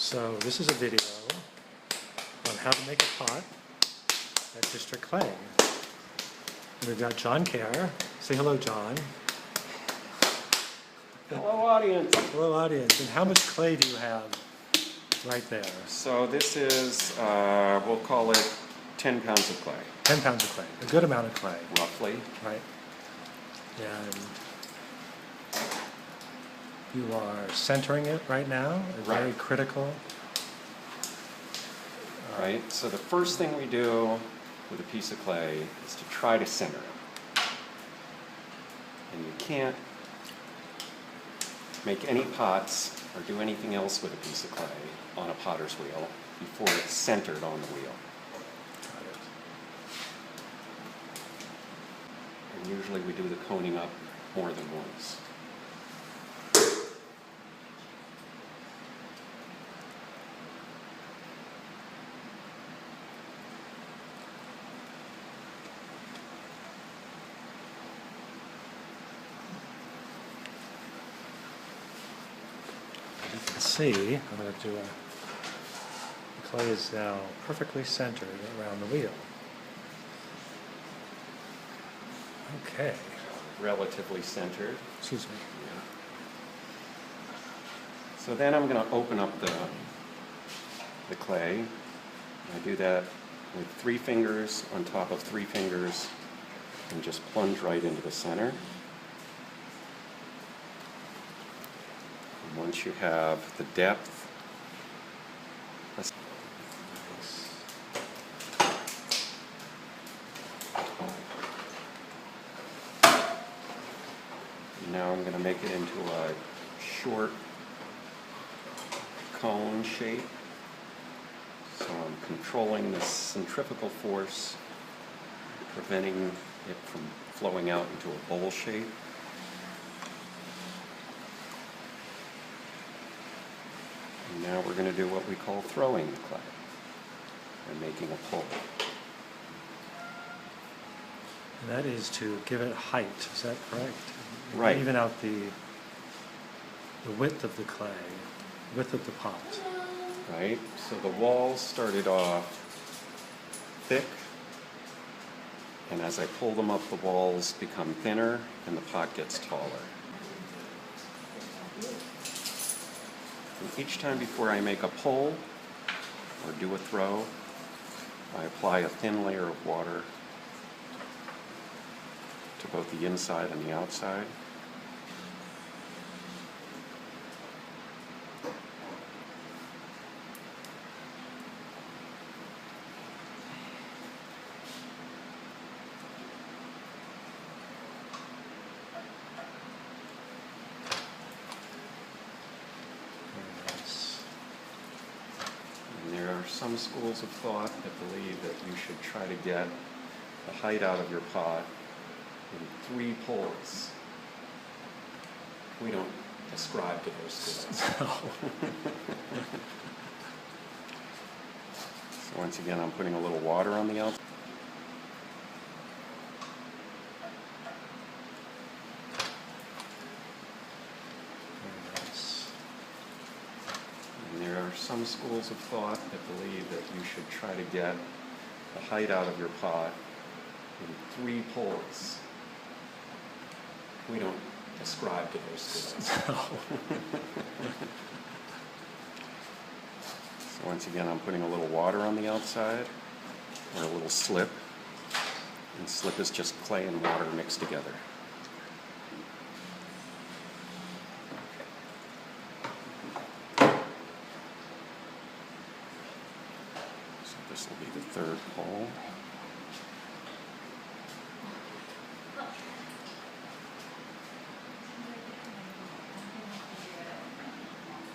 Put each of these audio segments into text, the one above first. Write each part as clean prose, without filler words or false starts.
So this is a video on how to make a pot at District Clay. And we've got John Kerr. Say hello, John. Hello, audience. Hello, audience. And how much clay do you have right there? So this is, we'll call it 10 pounds of clay. 10 pounds of clay. A good amount of clay. Roughly. Right. And you are centering it right now. Right. Very critical. Right. So the first thing we do with a piece of clay is to try to center it. And you can't make any pots or do anything else with a piece of clay on a potter's wheel before it's centered on the wheel. Got it. And usually we do the coning up more than once. You can see, I'm going to do the clay is now perfectly centered around the wheel. Okay. Relatively centered. Excuse me. Yeah. So then I'm going to open up the clay. I do that with 3 fingers on top of 3 fingers and just plunge right into the center. And once you have the depth, now I'm going to make it into a short cone shape. So I'm controlling the centrifugal force, preventing it from flowing out into a bowl shape. And now we're going to do what we call throwing the clay and making a pull. And that is to give it height, is that correct? Right. Even out the width of the clay, width of the pot. Right? So the walls started off thick, and as I pull them up, the walls become thinner and the pot gets taller. And each time before I make a pull or do a throw, I apply a thin layer of water to both the inside and the outside. And there are some schools of thought that believe that you should try to get the height out of your pot in 3 pulls. We don't ascribe to those schools. No. So once again, I'm putting a little water on the outside. Very nice. And there are some schools of thought that believe that you should try to get the height out of your pot in 3 pulls. We don't ascribe to those schools. No. So once again, I'm putting a little water on the outside, or a little slip. And slip is just clay and water mixed together. So this will be the 3rd pull.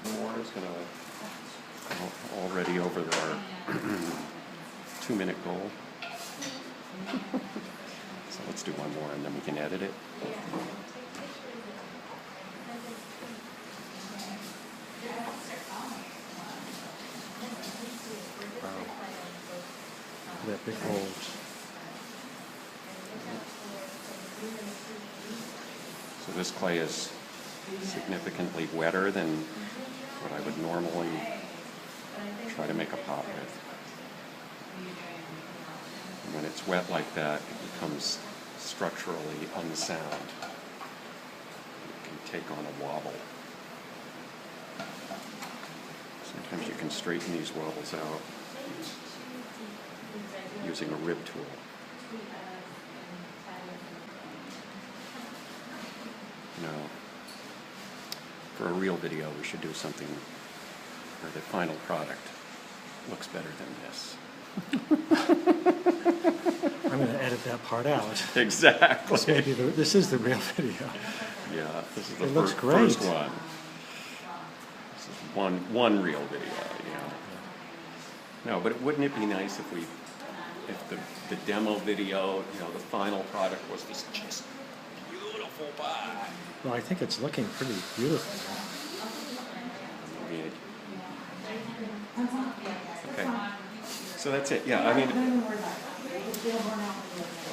The water's going to go already over our 2-minute goal. So let's do one more and then we can edit it. Wow. That big bulge. So this clay is significantly wetter than what I would normally try to make a pot with. And when it's wet like that, it becomes structurally unsound. It can take on a wobble. Sometimes you can straighten these wobbles out using a rib tool. Now, for a real video, we should do something where the final product looks better than this. I'm going to edit that part out. Exactly. This is the real video. Yeah, this is the It looks first great. one. This is one real video, No, but wouldn't it be nice if the demo video, the final product was this just beautiful pie? Well, I think it's looking pretty beautiful. Okay. So that's it. Yeah, I mean,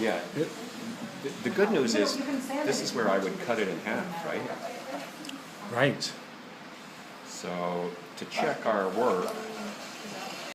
yeah. The good news is this is where I would cut it in half, right? Right. So to check our work,